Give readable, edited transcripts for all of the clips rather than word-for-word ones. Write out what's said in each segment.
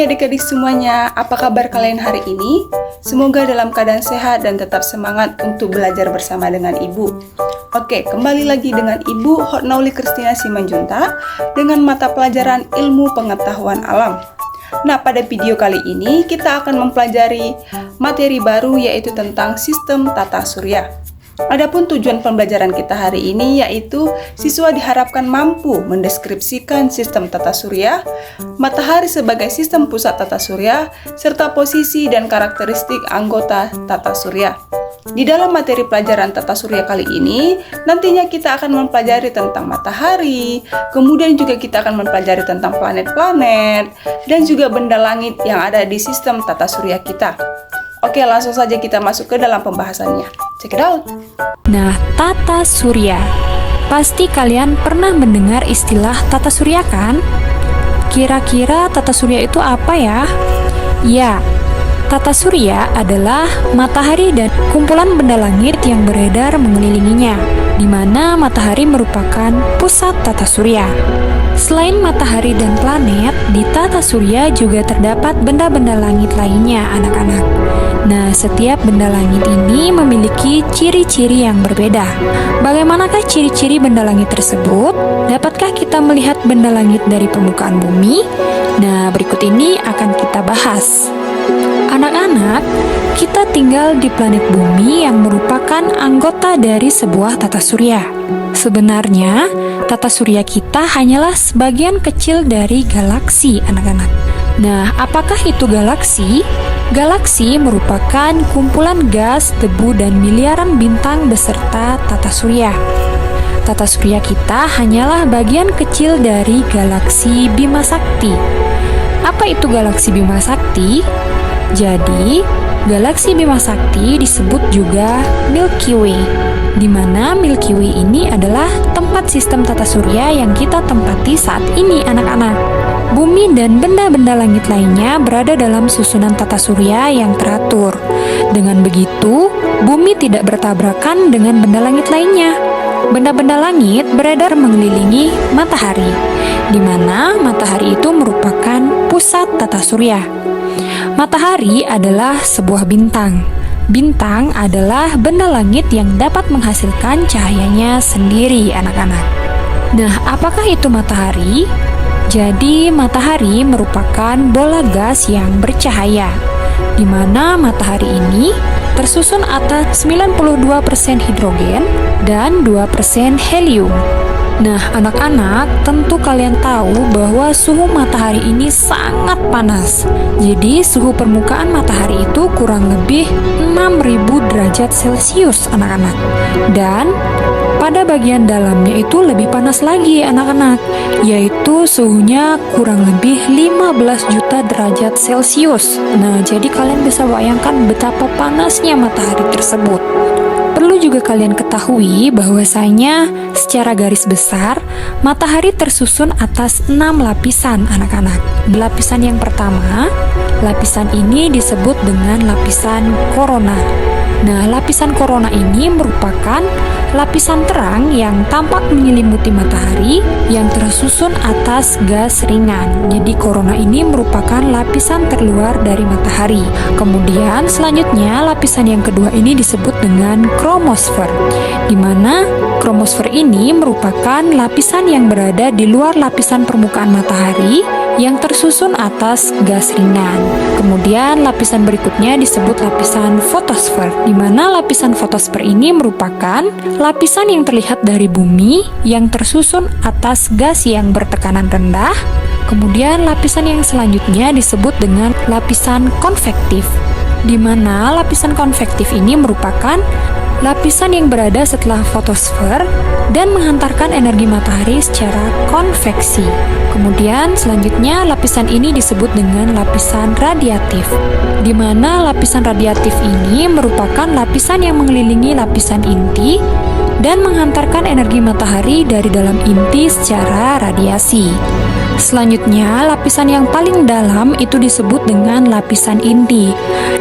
Hai adik-adik semuanya, apa kabar kalian hari ini? Semoga dalam keadaan sehat dan tetap semangat untuk belajar bersama dengan Ibu. Oke, kembali lagi dengan Ibu Hotnauli Kristina Simanjuntak dengan mata pelajaran Ilmu Pengetahuan Alam. Nah, pada video kali ini kita akan mempelajari materi baru yaitu tentang sistem tata surya. Adapun tujuan pembelajaran kita hari ini yaitu siswa diharapkan mampu mendeskripsikan sistem tata surya, matahari sebagai sistem pusat tata surya, serta posisi dan karakteristik anggota tata surya. Di dalam materi pelajaran tata surya kali ini, nantinya kita akan mempelajari tentang matahari, kemudian juga kita akan mempelajari tentang planet-planet, dan juga benda langit yang ada di sistem tata surya kita. Oke, langsung saja kita masuk ke dalam pembahasannya. Check it out! Nah, tata surya. Pasti kalian pernah mendengar istilah tata surya kan? Kira-kira tata surya itu apa ya? Ya, tata surya adalah matahari dan kumpulan benda langit yang beredar mengelilinginya, di mana matahari merupakan pusat tata surya. Selain matahari dan planet, di tata surya juga terdapat benda-benda langit lainnya, anak-anak. Nah, setiap benda langit ini memiliki ciri-ciri yang berbeda. Bagaimanakah ciri-ciri benda langit tersebut? Dapatkah kita melihat benda langit dari permukaan bumi? Nah, berikut ini akan kita bahas. Anak-anak, kita tinggal di planet bumi yang merupakan anggota dari sebuah tata surya. Sebenarnya, tata surya kita hanyalah sebagian kecil dari galaksi, anak-anak. Nah, apakah itu galaksi? Galaksi merupakan kumpulan gas, debu, dan miliaran bintang beserta tata surya. Tata surya kita hanyalah bagian kecil dari galaksi Bima Sakti. Apa itu galaksi Bima Sakti? Jadi, galaksi Bima Sakti disebut juga Milky Way, di mana Milky Way ini adalah tempat sistem tata surya yang kita tempati saat ini, anak-anak. Bumi dan benda-benda langit lainnya berada dalam susunan tata surya yang teratur. Dengan begitu, bumi tidak bertabrakan dengan benda langit lainnya. Benda-benda langit beredar mengelilingi matahari, di mana matahari itu merupakan pusat tata surya. Matahari adalah sebuah bintang. Bintang adalah benda langit yang dapat menghasilkan cahayanya sendiri, anak-anak. Nah, apakah itu matahari? Jadi, matahari merupakan bola gas yang bercahaya, di mana matahari ini tersusun atas 92% hidrogen dan 2% helium. Nah, anak-anak, tentu kalian tahu bahwa suhu matahari ini sangat panas. Jadi, suhu permukaan matahari itu kurang lebih 6.000 derajat Celcius, anak-anak. Dan pada bagian dalamnya itu lebih panas lagi, anak-anak, yaitu suhunya kurang lebih 15 juta derajat Celcius. Nah, jadi kalian bisa bayangkan betapa panasnya matahari tersebut. Perlu juga kalian ketahui bahwasanya secara garis besar, matahari tersusun atas 6 lapisan, anak-anak. Lapisan yang pertama, lapisan ini disebut dengan lapisan korona. Nah, lapisan korona ini merupakan lapisan terang yang tampak menyelimuti matahari yang tersusun atas gas ringan. Jadi korona ini merupakan lapisan terluar dari matahari. Kemudian selanjutnya lapisan yang kedua ini disebut dengan kromosfer, di mana kromosfer ini merupakan lapisan yang berada di luar lapisan permukaan matahari yang tersusun atas gas ringan. Kemudian lapisan berikutnya disebut lapisan fotosfer, di mana lapisan fotosfer ini merupakan lapisan yang terlihat dari bumi yang tersusun atas gas yang bertekanan rendah. Kemudian lapisan yang selanjutnya disebut dengan lapisan konvektif, di mana lapisan konvektif ini merupakan lapisan yang berada setelah fotosfer dan menghantarkan energi matahari secara konveksi. Kemudian selanjutnya lapisan ini disebut dengan lapisan radiatif, di mana lapisan radiatif ini merupakan lapisan yang mengelilingi lapisan inti dan menghantarkan energi matahari dari dalam inti secara radiasi. Selanjutnya, lapisan yang paling dalam itu disebut dengan lapisan inti.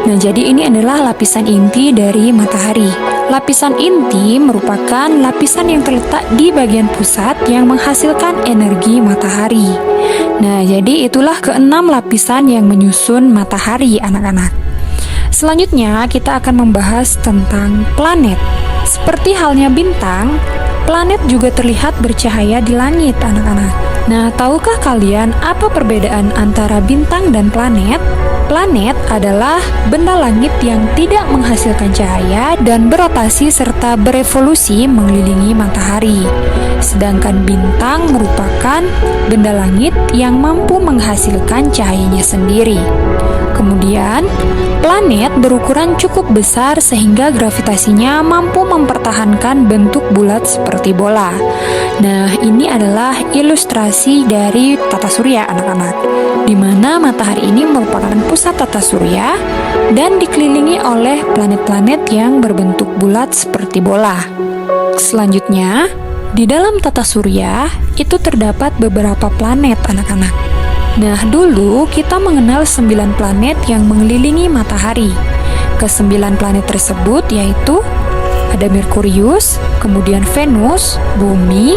Nah, jadi ini adalah lapisan inti dari matahari. Lapisan inti merupakan lapisan yang terletak di bagian pusat yang menghasilkan energi matahari. Nah, jadi itulah keenam lapisan yang menyusun matahari, anak-anak. Selanjutnya, kita akan membahas tentang planet. Seperti halnya bintang, planet juga terlihat bercahaya di langit, anak-anak. Nah, tahukah kalian apa perbedaan antara bintang dan planet? Planet adalah benda langit yang tidak menghasilkan cahaya dan berotasi serta berevolusi mengelilingi matahari. Sedangkan bintang merupakan benda langit yang mampu menghasilkan cahayanya sendiri. Kemudian, planet berukuran cukup besar sehingga gravitasinya mampu mempertahankan bentuk bulat seperti bola. Nah, ini adalah ilustrasi dari tata surya, anak-anak, di mana matahari ini merupakan pusat tata surya dan dikelilingi oleh planet-planet yang berbentuk bulat seperti bola. Selanjutnya, di dalam tata surya itu terdapat beberapa planet, anak-anak. Nah, dulu kita mengenal 9 planet yang mengelilingi matahari. Ke-9 planet tersebut yaitu ada Merkurius, kemudian Venus, Bumi,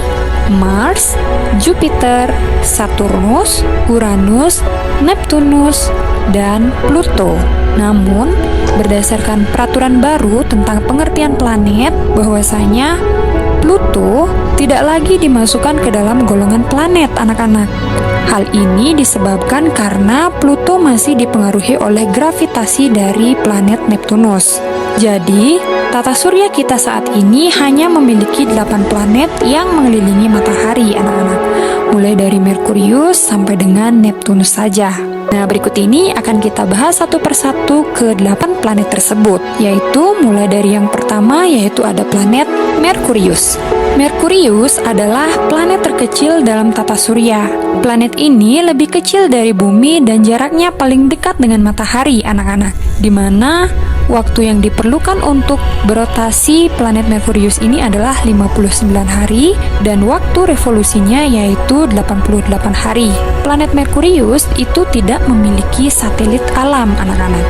Mars, Jupiter, Saturnus, Uranus, Neptunus, dan Pluto. Namun, berdasarkan peraturan baru tentang pengertian planet, bahwasanya Pluto tidak lagi dimasukkan ke dalam golongan planet, anak-anak. Hal ini disebabkan karena Pluto masih dipengaruhi oleh gravitasi dari planet Neptunus. Jadi, tata surya kita saat ini hanya memiliki 8 planet yang mengelilingi matahari, anak-anak. Mulai dari Merkurius sampai dengan Neptunus saja. Nah, berikut ini akan kita bahas satu persatu ke-8 planet tersebut, yaitu mulai dari yang pertama, yaitu ada planet Merkurius. Merkurius adalah planet terkecil dalam tata surya. Planet ini lebih kecil dari bumi dan jaraknya paling dekat dengan matahari, anak-anak, di mana waktu yang diperlukan untuk berotasi planet Merkurius ini adalah 59 hari dan waktu revolusinya yaitu 88 hari. Planet Merkurius itu tidak memiliki satelit alam, anak-anak.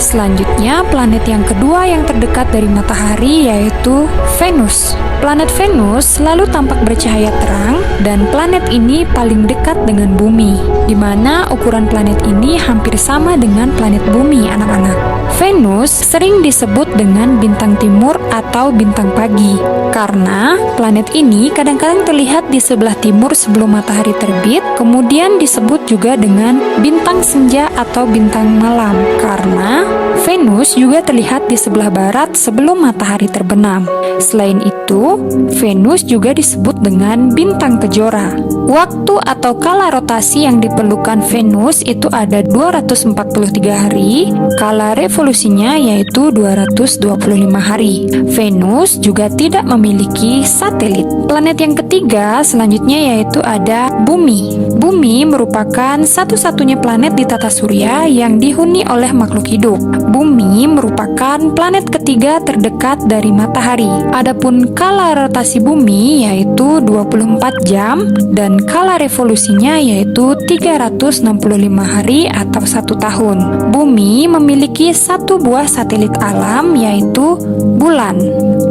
Selanjutnya, planet yang kedua yang terdekat dari matahari yaitu Venus. Planet Venus selalu tampak bercahaya terang dan planet ini paling dekat dengan bumi, di mana ukuran planet ini hampir sama dengan planet bumi, anak-anak. Venus sering disebut dengan bintang timur atau bintang pagi, karena planet ini kadang-kadang terlihat di sebelah timur sebelum matahari terbit, kemudian disebut juga dengan bintang senja atau bintang malam, karena Venus juga terlihat di sebelah barat sebelum matahari terbenam. Selain itu, Venus juga disebut dengan bintang kejora. Waktu atau kala rotasi yang diperlukan Venus itu ada 243 hari, kala revolusinya yaitu 225 hari. Venus juga tidak memiliki satelit. Planet yang ketiga selanjutnya yaitu ada Bumi. Bumi merupakan satu-satunya planet di tata surya yang dihuni oleh makhluk hidup. Bumi merupakan planet ketiga terdekat dari matahari. Adapun kala rotasi bumi yaitu 24 jam dan kala revolusinya yaitu 365 hari atau 1 tahun. Bumi memiliki satu buah satelit alam yaitu bulan.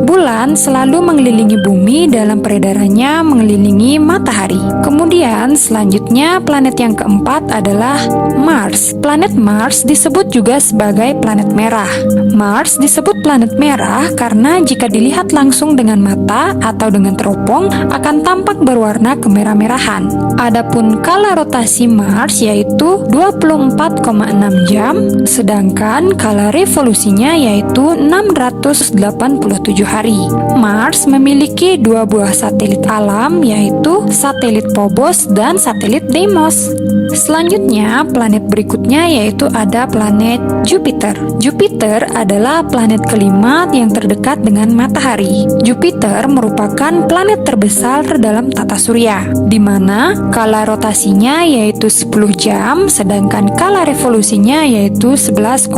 Bulan selalu mengelilingi bumi dalam peredarannya mengelilingi matahari. Kemudian selanjutnya planet yang keempat adalah Mars. Planet Mars disebut juga sebagai planet merah. Mars disebut planet merah karena jika dilihat langsung dengan mata atau dengan teropong akan tampak berwarna kemerah-merahan. Adapun kala rotasi Mars yaitu 24,6 jam, sedangkan kala revolusinya yaitu 687 hari. Mars memiliki 2 buah satelit alam yaitu satelit Phobos dan satelit Deimos. Selanjutnya, planet berikutnya yaitu ada planet Jupiter. Jupiter adalah planet kelima yang terdekat dengan matahari. Jupiter Jupiter merupakan planet terbesar dalam tata surya, di mana kala rotasinya yaitu 10 jam, sedangkan kala revolusinya yaitu 11,9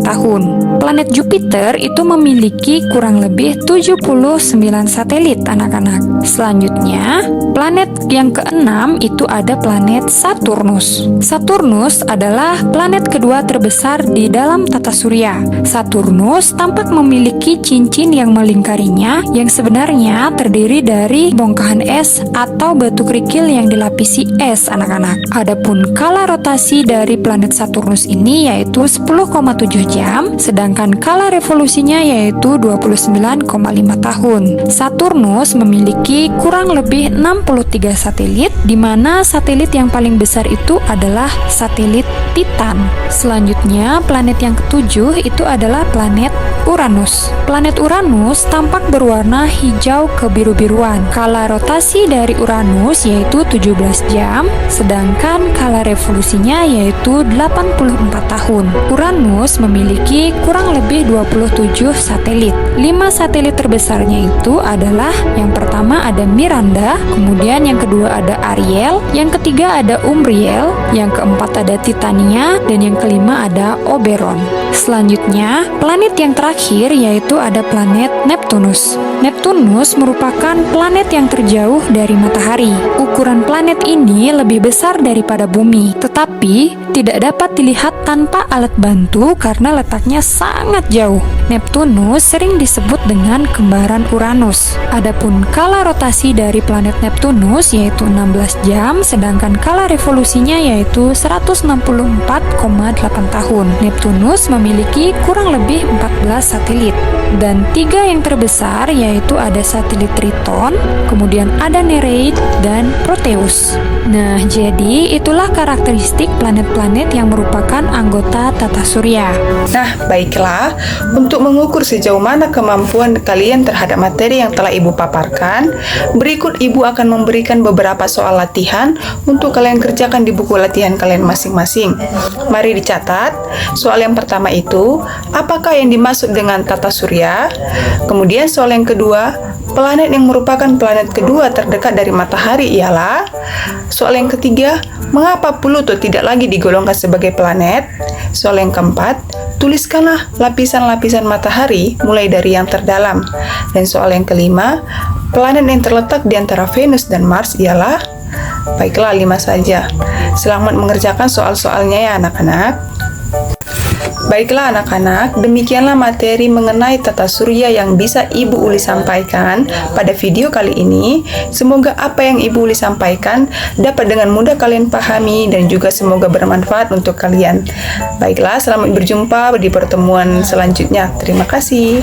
tahun. Planet Jupiter itu memiliki kurang lebih 79 satelit, anak-anak. Selanjutnya, planet yang keenam itu ada planet Saturnus. Saturnus adalah planet kedua terbesar di dalam tata surya. Saturnus tampak memiliki cincin yang melingkarinya yang sebenarnya terdiri dari bongkahan es atau batu kerikil yang dilapisi es, anak-anak. Adapun kala rotasi dari planet Saturnus ini yaitu 10,7 jam, sedangkan kala revolusinya yaitu 29,5 tahun. Saturnus memiliki kurang lebih 63 satelit, di mana satelit yang paling besar itu adalah satelit Titan. Selanjutnya, planet yang ketujuh itu adalah planet Uranus. Planet Uranus tampak berwarna hijau kebiru-biruan. Kala rotasi dari Uranus yaitu 17 jam, sedangkan kala revolusinya yaitu 84 tahun. Uranus memiliki kurang lebih 27 satelit. 5 satelit terbesarnya itu adalah yang pertama ada Miranda, kemudian yang kedua ada Ariel, yang ketiga ada Umbriel, yang keempat ada Titania, dan yang kelima ada Oberon. Selanjutnya, planet yang terakhir yaitu ada planet Neptunus. Neptunus merupakan planet yang terjauh dari matahari. Ukuran planet ini lebih besar daripada bumi, tetapi tidak dapat dilihat tanpa alat bantu karena letaknya sangat jauh. Neptunus sering disebut dengan kembaran Uranus. Adapun kala rotasi dari planet Neptunus yaitu 16 jam, sedangkan kala revolusinya yaitu 164,8 tahun. Neptunus memiliki kurang lebih 14 satelit, dan 3 yang terbesar yaitu ada satelit Triton, kemudian ada Nereid, dan Proteus. Nah, jadi itulah karakteristik planet-planet yang merupakan anggota tata surya. Nah, baiklah, untuk mengukur sejauh mana kemampuan kalian terhadap materi yang telah Ibu paparkan, berikut Ibu akan memberikan beberapa soal latihan untuk kalian kerjakan di buku latihan kalian masing-masing. Mari dicatat. Soal yang pertama itu, apakah yang dimaksud dengan tata surya? Kemudian soal yang kedua, planet yang merupakan planet kedua terdekat dari matahari ialah. Soal yang ketiga, mengapa Pluto tidak lagi digolongkan sebagai planet? Soal yang keempat, tuliskanlah lapisan-lapisan matahari mulai dari yang terdalam. Dan soal yang kelima, planet yang terletak di antara Venus dan Mars ialah. Baiklah, 5 saja. Selamat mengerjakan soal-soalnya ya anak-anak. Baiklah anak-anak, demikianlah materi mengenai tata surya yang bisa Ibu Uli sampaikan pada video kali ini. Semoga apa yang Ibu Uli sampaikan dapat dengan mudah kalian pahami dan juga semoga bermanfaat untuk kalian. Baiklah, selamat berjumpa di pertemuan selanjutnya. Terima kasih.